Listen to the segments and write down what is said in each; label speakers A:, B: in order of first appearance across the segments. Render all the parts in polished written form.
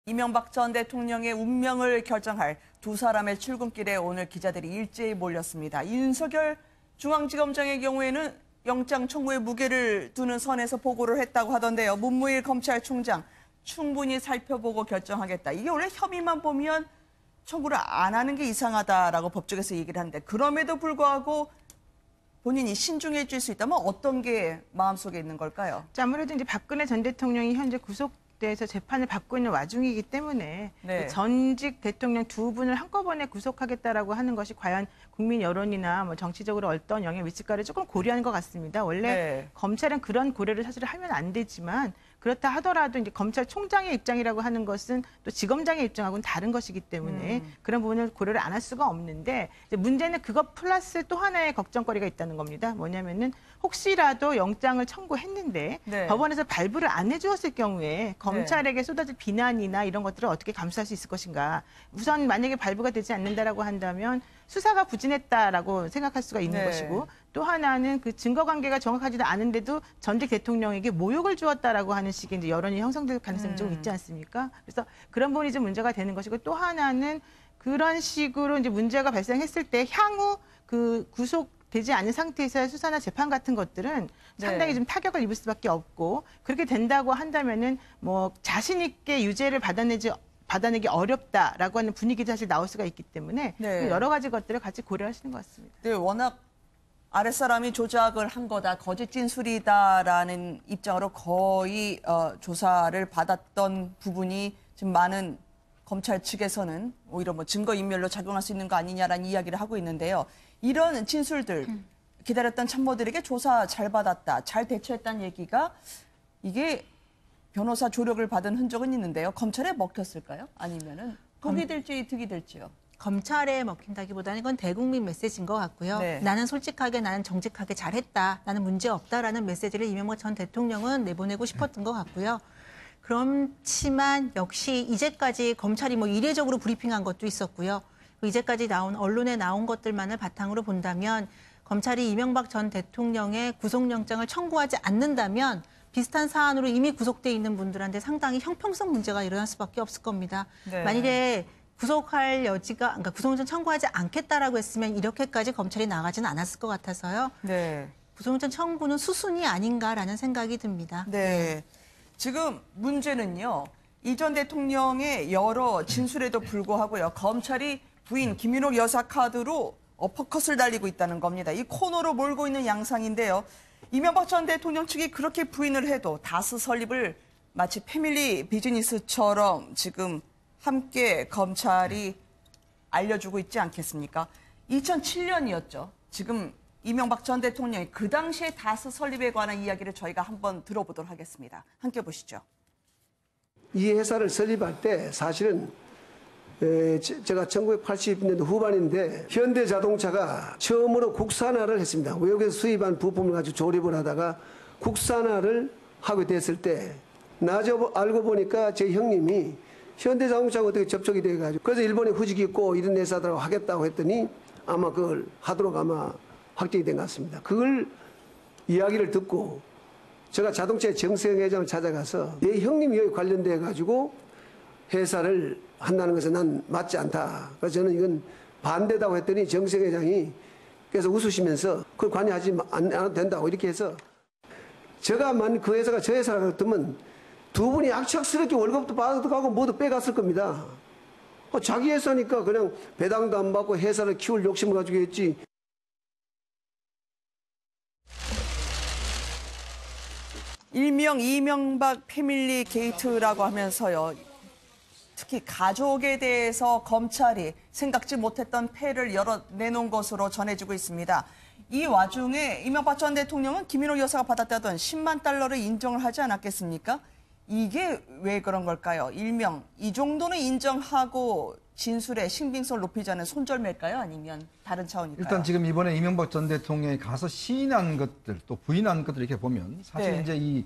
A: 이명박 전 대통령의 운명을 결정할 두 사람의 출근길에 오늘 기자들이 일제히 몰렸습니다. 윤석열 중앙지검장의 경우에는 영장 청구에 무게를 두는 선에서 보고를 했다고 하던데요. 문무일 검찰총장 충분히 살펴보고 결정하겠다. 이게 원래 혐의만 보면 청구를 안 하는 게 이상하다라고 법조계에서 얘기를 하는데 그럼에도 불구하고 본인이 신중해질 수 있다면 어떤 게 마음속에 있는 걸까요?
B: 아무래도 이제 박근혜 전 대통령이 현재 구속돼서 재판을 받고 있는 와중이기 때문에 전직 대통령 두 분을 한꺼번에 구속하겠다라고 하는 것이 과연 국민 여론이나 뭐 정치적으로 어떤 영향을 미칠까를 조금 고려한 것 같습니다. 원래 검찰은 그런 고려를 사실 하면 안 되지만 그렇다 하더라도 이제 검찰총장의 입장이라고 하는 것은 또 지검장의 입장하고는 다른 것이기 때문에 그런 부분을 고려를 안 할 수가 없는데 이제 문제는 그것 플러스 또 하나의 걱정거리가 있다는 겁니다. 뭐냐면은 혹시라도 영장을 청구했는데 법원에서 발부를 안 해주었을 경우에 검찰에게 쏟아질 비난이나 이런 것들을 어떻게 감수할 수 있을 것인가. 우선 만약에 발부가 되지 않는다라고 한다면 수사가 부진했다라고 생각할 수가 있는 것이고 또 하나는 그 증거관계가 정확하지도 않은데도 전직 대통령에게 모욕을 주었다라고 하는 식의 이제 여론이 형성될 가능성이 좀 있지 않습니까? 그래서 그런 부분이 좀 문제가 되는 것이고 또 하나는 그런 식으로 이제 문제가 발생했을 때 향후 그 구속되지 않은 상태에서의 수사나 재판 같은 것들은 상당히 좀 타격을 입을 수밖에 없고 그렇게 된다고 한다면은 뭐 자신 있게 유죄를 받아내기 어렵다라고 하는 분위기도 사실 나올 수가 있기 때문에 여러 가지 것들을 같이 고려하시는 것 같습니다.
A: 네, 워낙 아랫사람이 조작을 한 거다, 거짓 진술이다라는 입장으로 거의 조사를 받았던 부분이 지금 많은 검찰 측에서는 오히려 뭐 증거인멸로 작용할 수 있는 거 아니냐라는 이야기를 하고 있는데요. 이런 진술들 기다렸던 참모들에게 조사 잘 받았다, 잘 대처했다는 얘기가 이게 변호사 조력을 받은 흔적은 있는데요. 검찰에 먹혔을까요? 아니면은 덕이 될지 득이 될지요?
C: 검찰에 먹힌다기보다는 이건 대국민 메시지인 것 같고요. 나는 솔직하게, 나는 정직하게 잘했다. 나는 문제 없다라는 메시지를 이명박 전 대통령은 내보내고 싶었던 것 같고요. 그렇지만 역시 이제까지 검찰이 뭐 이례적으로 브리핑한 것도 있었고요. 이제까지 언론에 나온 것들만을 바탕으로 본다면 검찰이 이명박 전 대통령의 구속영장을 청구하지 않는다면 비슷한 사안으로 이미 구속돼 있는 분들한테 상당히 형평성 문제가 일어날 수밖에 없을 겁니다. 만일에 구속할 여지가, 그러니까 구속영장 청구하지 않겠다라고 했으면 이렇게까지 검찰이 나가지는 않았을 것 같아서요. 구속영장 청구는 수순이 아닌가라는 생각이 듭니다.
A: 지금 문제는요. 이 전 대통령의 여러 진술에도 불구하고요. 검찰이 부인 김윤옥 여사 카드로 어퍼컷을 달리고 있다는 겁니다. 이 코너로 몰고 있는 양상인데요. 이명박 전 대통령 측이 그렇게 부인을 해도 다스 설립을 마치 패밀리 비즈니스처럼 지금 함께 검찰이 알려주고 있지 않겠습니까? 2007년이었죠. 지금 이명박 전 대통령이 그 당시에 다스 설립에 관한 이야기를 저희가 한번 들어보도록 하겠습니다. 함께 보시죠.
D: 이 회사를 설립할 때 사실은 제가 1980년대 후반인데 현대자동차가 처음으로 국산화를 했습니다. 외국에서 수입한 부품을 가지고 조립을 하다가 국산화를 하게 됐을 때 나중에 알고 보니까 제 형님이 현대자동차가 어떻게 접촉이 돼가지고 그래서 일본에 후지기 있고 이런 회사들하고 하겠다고 했더니 아마 그걸 하도록 아마 확정이 된 것 같습니다. 그걸 이야기를 듣고 제가 자동차의 정세영 회장을 찾아가서 내 형님이 여기 관련돼 가지고 회사를 한다는 것은 난 맞지 않다. 그래서 저는 이건 반대다고 했더니 정세영 회장이 그래서 웃으시면서 그걸 관여하지 않아도 된다고 이렇게 해서 제가 만 그 회사가 저 회사라고 했으면 두 분이 악착스럽게 월급도 받아가고 모두 빼갔을 겁니다. 자기 회사니까 그냥 배당도 안 받고 회사를 키울 욕심을 가지고 했지.
A: 일명 이명박 패밀리 게이트라고 하면서요. 특히 가족에 대해서 검찰이 생각지 못했던 폐를 내놓은 것으로 전해지고 있습니다. 이 와중에 이명박 전 대통령은 김윤옥 여사가 받았다던 10만 달러를 인정을 하지 않았겠습니까? 이게 왜 그런 걸까요? 일명 이 정도는 인정하고 진술의 신빙성을 높이자는 손절매일까요? 아니면 다른 차원일까요?
E: 일단 지금 이번에 이명박 전 대통령이 가서 시인한 것들 또 부인한 것들 이렇게 보면 사실 이제 이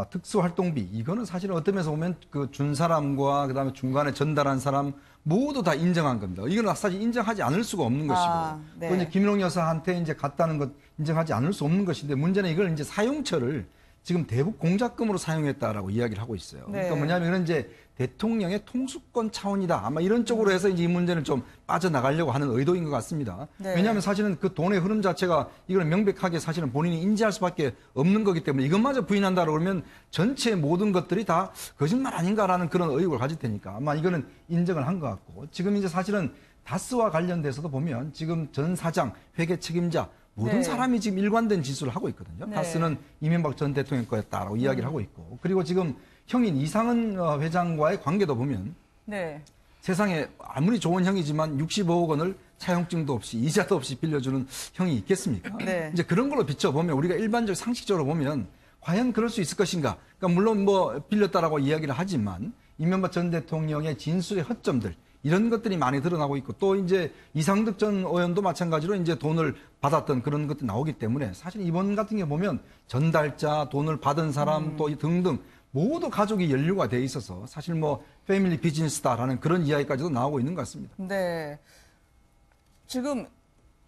E: 특수활동비 이거는 사실 어떤 면에서 보면 그 준 사람과 그다음에 중간에 전달한 사람 모두 다 인정한 겁니다. 이건 사실 인정하지 않을 수가 없는 것이고 또 이제 김윤옥 여사한테 이제 갔다는 것 인정하지 않을 수 없는 것인데 문제는 이걸 이제 사용처를 지금 대북 공작금으로 사용했다라고 이야기를 하고 있어요.
A: 네.
E: 그러니까 뭐냐면 이제 대통령의 통수권 차원이다. 아마 이런 쪽으로 해서 이제 이 문제는 좀 빠져나가려고 하는 의도인 것 같습니다.
A: 네.
E: 왜냐하면 사실은 그 돈의 흐름 자체가 이걸 명백하게 사실은 본인이 인지할 수밖에 없는 거기 때문에 이것마저 부인한다고 그러면 전체 모든 것들이 다 거짓말 아닌가라는 그런 의혹을 가질 테니까 아마 이거는 인정을 한 것 같고 지금 이제 사실은 다스와 관련돼서도 보면 지금 전 사장, 회계 책임자 모든
A: 네.
E: 사람이 지금 일관된 진술을 하고 있거든요.
A: 네.
E: 다스는 이명박 전 대통령 거였다라고 이야기를 하고 있고 그리고 지금 형인 이상은 회장과의 관계도 보면
A: 네.
E: 세상에 아무리 좋은 형이지만 65억 원을 차용증도 없이 이자도 없이 빌려주는 형이 있겠습니까?
A: 네.
E: 이제 그런 걸로 비춰보면 우리가 일반적 상식적으로 보면 과연 그럴 수 있을 것인가? 그러니까 물론 뭐 빌렸다라고 이야기를 하지만 이명박 전 대통령의 진술의 허점들 이런 것들이 많이 드러나고 있고 또 이제 이상득 전 의원도 마찬가지로 이제 돈을 받았던 그런 것들이 나오기 때문에 사실 이번 같은 경우 보면 전달자, 돈을 받은 사람 또 등등 모두 가족이 연루가 돼 있어서 사실 뭐 패밀리 비즈니스다라는 그런 이야기까지도 나오고 있는 것 같습니다.
A: 네. 지금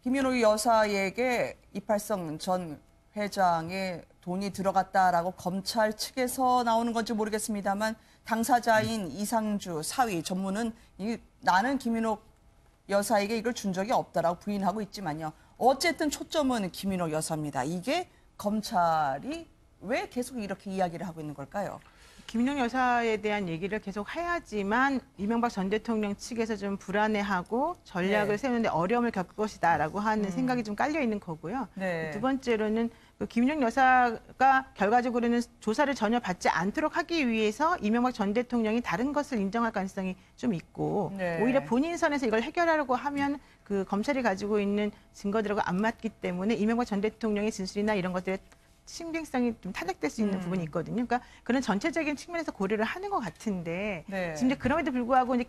A: 김윤옥 여사에게 이팔성 전 회장의 돈이 들어갔다라고 검찰 측에서 나오는 건지 모르겠습니다만 당사자인 이상주 사위 전무는 나는 김윤옥 여사에게 이걸 준 적이 없다라고 부인하고 있지만요. 어쨌든 초점은 김윤옥 여사입니다. 이게 검찰이 왜 계속 이렇게 이야기를 하고 있는 걸까요?
B: 김윤옥 여사에 대한 얘기를 계속 해야지만 이명박 전 대통령 측에서 좀 불안해하고 전략을
A: 네.
B: 세우는데 어려움을 겪을 것이다라고 하는 생각이 좀 깔려 있는 거고요.
A: 네.
B: 두 번째로는 그 김윤옥 여사가 결과적으로는 조사를 전혀 받지 않도록 하기 위해서 이명박 전 대통령이 다른 것을 인정할 가능성이 좀 있고
A: 네.
B: 오히려 본인 선에서 이걸 해결하려고 하면 그 검찰이 가지고 있는 증거들하고 안 맞기 때문에 이명박 전 대통령의 진술이나 이런 것들에 신빙성이 좀 탄핵될 수 있는 부분이 있거든요. 그러니까 그런 전체적인 측면에서 고려를 하는 것 같은데
A: 네.
B: 지금 이제 그럼에도 불구하고 이제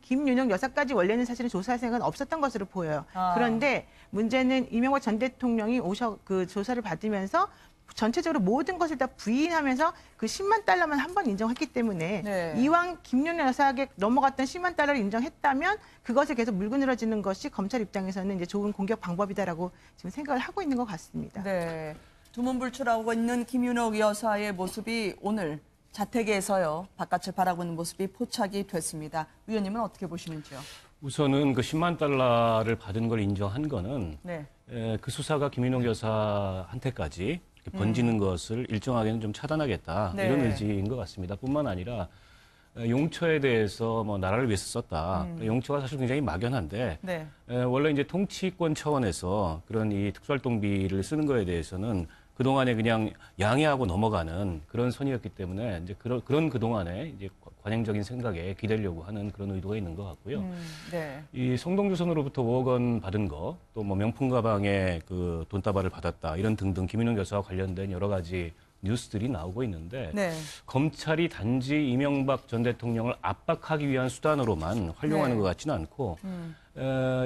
B: 김윤옥 여사까지 원래는 사실은 조사 생각은 없었던 것으로 보여요.
A: 아.
B: 그런데 문제는 이명박 전 대통령이 그 조사를 받으면서 전체적으로 모든 것을 다 부인하면서 그 10만 달러만 한 번 인정했기 때문에
A: 네.
B: 이왕 김윤옥 여사에게 넘어갔던 10만 달러를 인정했다면 그것을 계속 물고 늘어지는 것이 검찰 입장에서는 이제 좋은 공격 방법이다라고 지금 생각을 하고 있는 것 같습니다.
A: 네. 두문불출하고 있는 김윤옥 여사의 모습이 오늘 자택에서요. 바깥을 바라보는 모습이 포착이 됐습니다. 위원님은 어떻게 보시는지요?
F: 우선은 그 10만 달러를 받은 걸 인정한 거는
A: 네.
F: 그 수사가 김윤옥 여사한테까지 이렇게 번지는 것을 일정하게는 좀 차단하겠다
A: 네.
F: 이런 의지인 것 같습니다. 뿐만 아니라 용처에 대해서 뭐 나라를 위해서 썼다. 용처가 사실 굉장히 막연한데
A: 네.
F: 원래 이제 통치권 차원에서 그런 이 특수활동비를 쓰는 거에 대해서는 그동안에 그냥 양해하고 넘어가는 그런 선이었기 때문에 이제 그런 그동안에 이제 관행적인 생각에 기대려고 하는 그런 의도가 있는 것 같고요.
A: 네.
F: 이 성동주선으로부터 5억 원 받은 거, 또 뭐 명품 가방에 그 돈다발을 받았다 이런 등등 김윤옥 여사와 관련된 여러 가지 뉴스들이 나오고 있는데
A: 네.
F: 검찰이 단지 이명박 전 대통령을 압박하기 위한 수단으로만 활용하는
A: 네.
F: 것 같지는 않고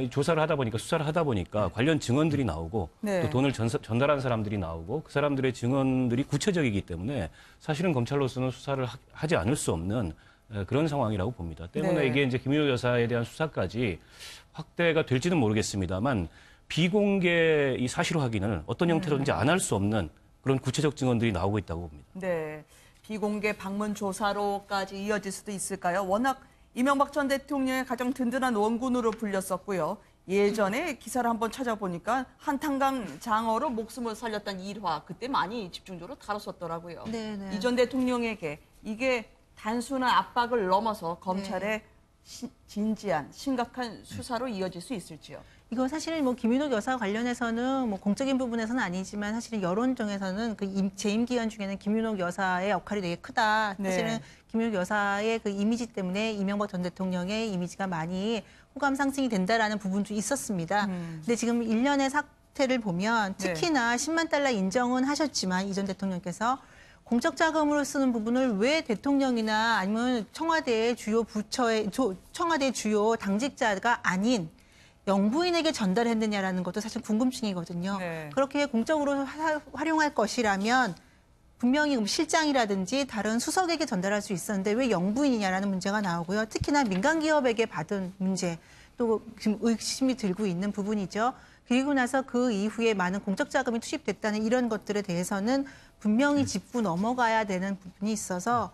F: 이 조사를 하다 보니까 수사를 하다 보니까 관련 증언들이 나오고
A: 네.
F: 또 돈을 전달한 사람들이 나오고 그 사람들의 증언들이 구체적이기 때문에 사실은 검찰로서는 수사를 하지 않을 수 없는 그런 상황이라고 봅니다. 때문에
A: 네.
F: 이게 이제 김윤옥 여사에 대한 수사까지 확대가 될지는 모르겠습니다만 비공개 이 사실 확인을 어떤 형태로든지 안 할 수 없는 그런 구체적 증언들이 나오고 있다고 봅니다.
A: 네. 비공개 방문 조사로까지 이어질 수도 있을까요? 워낙 이명박 전 대통령의 가장 든든한 원군으로 불렸었고요. 예전에 기사를 한번 찾아보니까 한탄강 장어로 목숨을 살렸던 일화 그때 많이 집중적으로 다뤘었더라고요.
C: 네네.
A: 이 전 대통령에게 이게 단순한 압박을 넘어서 검찰의 진지한 심각한 수사로 이어질 수 있을지요?
C: 이거 사실은 뭐 김윤옥 여사 관련해서는 뭐 공적인 부분에서는 아니지만 사실은 여론정에서는 그 재임 기간 중에는 김윤옥 여사의 역할이 되게 크다.
A: 네.
C: 사실은 김윤옥 여사의 그 이미지 때문에 이명박 전 대통령의 이미지가 많이 호감 상승이 된다라는 부분도 있었습니다. 근데 지금 일련의 사태를 보면 특히나 10만 달러 인정은 하셨지만 이 전 대통령께서 공적 자금으로 쓰는 부분을 왜 대통령이나 아니면 청와대의 주요 부처의 청와대 주요 당직자가 아닌 영부인에게 전달했느냐라는 것도 사실 궁금증이거든요.
A: 네.
C: 그렇게 공적으로 활용할 것이라면 분명히 실장이라든지 다른 수석에게 전달할 수 있었는데 왜 영부인이냐라는 문제가 나오고요. 특히나 민간 기업에게 받은 문제 또 지금 의심이 들고 있는 부분이죠. 그리고 나서 그 이후에 많은 공적 자금이 투입됐다는 이런 것들에 대해서는 분명히 짚고 넘어가야 되는 부분이 있어서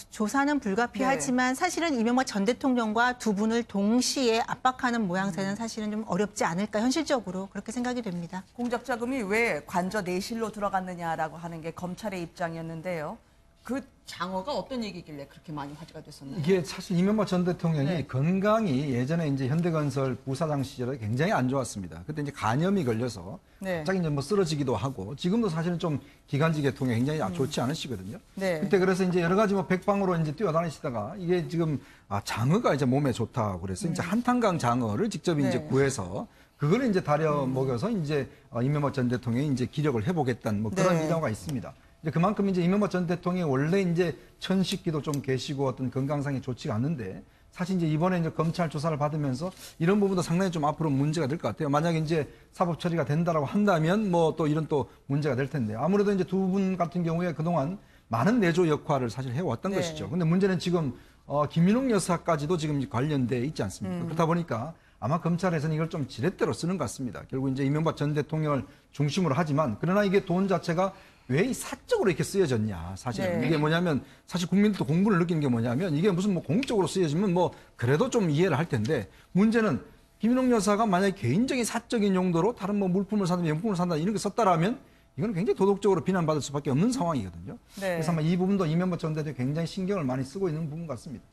C: 조사는 불가피하지만 사실은 이명박 전 대통령과 두 분을 동시에 압박하는 모양새는 사실은 좀 어렵지 않을까 현실적으로 그렇게 생각이 됩니다.
A: 공작 자금이 왜 관저 내실로 들어갔느냐라고 하는 게 검찰의 입장이었는데요. 그 장어가 어떤 얘기길래 그렇게 많이 화제가 됐었나요?
E: 이게 사실 이명박 전 대통령이 건강이 예전에 이제 현대건설 부사장 시절에 굉장히 안 좋았습니다. 그때 이제 간염이 걸려서 갑자기 이제 뭐 쓰러지기도 하고 지금도 사실은 좀 기관지 계통이 굉장히 좋지 않으시거든요. 그때 그래서 이제 여러 가지 뭐 백방으로 이제 뛰어다니시다가 이게 지금 장어가 이제 몸에 좋다고 그래서 이제 한탄강 장어를 직접 이제 구해서 그걸 이제 다려 먹여서 이제 이명박 전 대통령이 이제 기력을 회복했다는 뭐 그런 일화가 있습니다. 이제 그만큼 이제 이명박 전 대통령이 원래 이제 천식기도 좀 계시고 어떤 건강상이 좋지가 않는데 사실 이제 이번에 이제 검찰 조사를 받으면서 이런 부분도 상당히 좀 앞으로 문제가 될 것 같아요. 만약에 이제 사법 처리가 된다라고 한다면 뭐 또 이런 또 문제가 될 텐데 아무래도 이제 두 분 같은 경우에 그동안 많은 내조 역할을 사실 해왔던 것이죠. 근데 문제는 지금 김민옥 여사까지도 지금 관련돼 있지 않습니까? 그렇다 보니까 아마 검찰에서는 이걸 좀 지렛대로 쓰는 것 같습니다. 결국 이제 이명박 전 대통령을 중심으로 하지만 그러나 이게 돈 자체가 왜 이 사적으로 이렇게 쓰여졌냐. 사실 이게 뭐냐면 사실 국민들도 공분을 느끼는 게 뭐냐면 이게 무슨 뭐 공적으로 쓰여지면 뭐 그래도 좀 이해를 할 텐데 문제는 김인옥 여사가 만약에 개인적인 사적인 용도로 다른 뭐 물품을 산다, 명품을 산다 이런 게 썼다라면 이건 굉장히 도덕적으로 비난받을 수밖에 없는 상황이거든요. 그래서 아마 이 부분도 이명박 전 대통령이 굉장히 신경을 많이 쓰고 있는 부분 같습니다.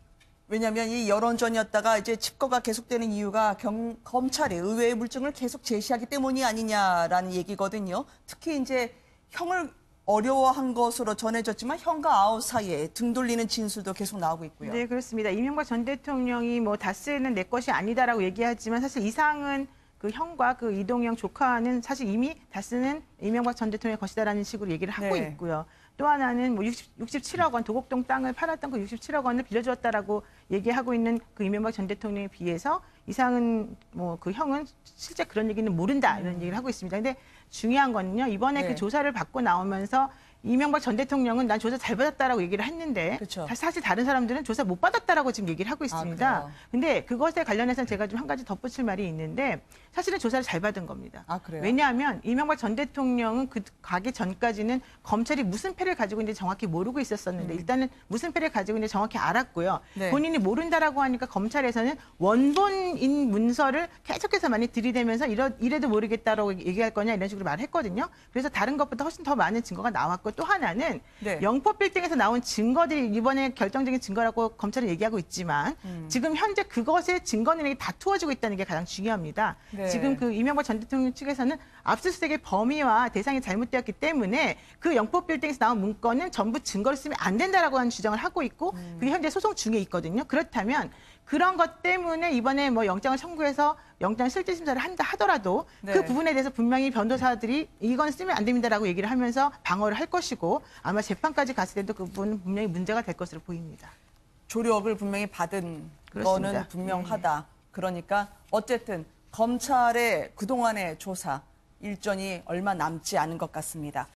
A: 왜냐하면 이 여론전이었다가 이제 칩거가 계속되는 이유가 검찰이 의외의 물증을 계속 제시하기 때문이 아니냐라는 얘기거든요. 특히 이제 형을 어려워한 것으로 전해졌지만 형과 아웃 사이에 등 돌리는 진술도 계속 나오고 있고요.
B: 네, 그렇습니다. 이명박 전 대통령이 뭐 다스는 내 것이 아니다라고 얘기하지만 사실 이상은 그 형과 그 이동영 조카는 사실 이미 다스는 이명박 전 대통령의 것이다라는 식으로 얘기를 하고 있고요. 또 하나는 뭐 67억 원 도곡동 땅을 팔았던 그 67억 원을 빌려주었다라고 얘기하고 있는 그 이명박 전 대통령에 비해서 이상은 뭐 그 형은 실제 그런 얘기는 모른다 이런 얘기를 하고 있습니다. 근데 중요한 거는요. 이번에 그 조사를 받고 나오면서 이명박 전 대통령은 난 조사 잘 받았다라고 얘기를 했는데 사실 다른 사람들은 조사 못 받았다라고 지금 얘기를 하고 있습니다. 근데 그것에 관련해서 제가 좀 한 가지 덧붙일 말이 있는데 사실은 조사를 잘 받은 겁니다. 왜냐하면 이명박 전 대통령은 그 가기 전까지는 검찰이 무슨 패를 가지고 있는지 정확히 모르고 있었었는데 일단은 무슨 패를 가지고 있는지 정확히 알았고요. 본인이 모른다라고 하니까 검찰에서는 원본인 문서를 계속해서 많이 들이대면서 이래도 모르겠다라고 얘기할 거냐 이런 식으로 말했거든요. 그래서 다른 것보다 훨씬 더 많은 증거가 나왔고 또 하나는 영포 빌딩에서 나온 증거들이 이번에 결정적인 증거라고 검찰은 얘기하고 있지만 지금 현재 그것의 증거는 다투어지고 있다는 게 가장 중요합니다. 지금 그 이명박 전 대통령 측에서는 압수수색의 범위와 대상이 잘못되었기 때문에 그 영포 빌딩에서 나온 문건은 전부 증거를 쓰면 안 된다라고 하는 주장을 하고 있고 그게 현재 소송 중에 있거든요. 그렇다면 그런 것 때문에 이번에 뭐 영장을 청구해서 영장 실질심사를 한다 하더라도 그 부분에 대해서 분명히 변호사들이 이건 쓰면 안 됩니다라고 얘기를 하면서 방어를 할 것이고 아마 재판까지 갔을 때도 그 부분은 분명히 문제가 될 것으로 보입니다.
A: 조력을 분명히 받은 거는 분명하다. 그러니까 어쨌든 검찰의 그동안의 조사 일정이 얼마 남지 않은 것 같습니다.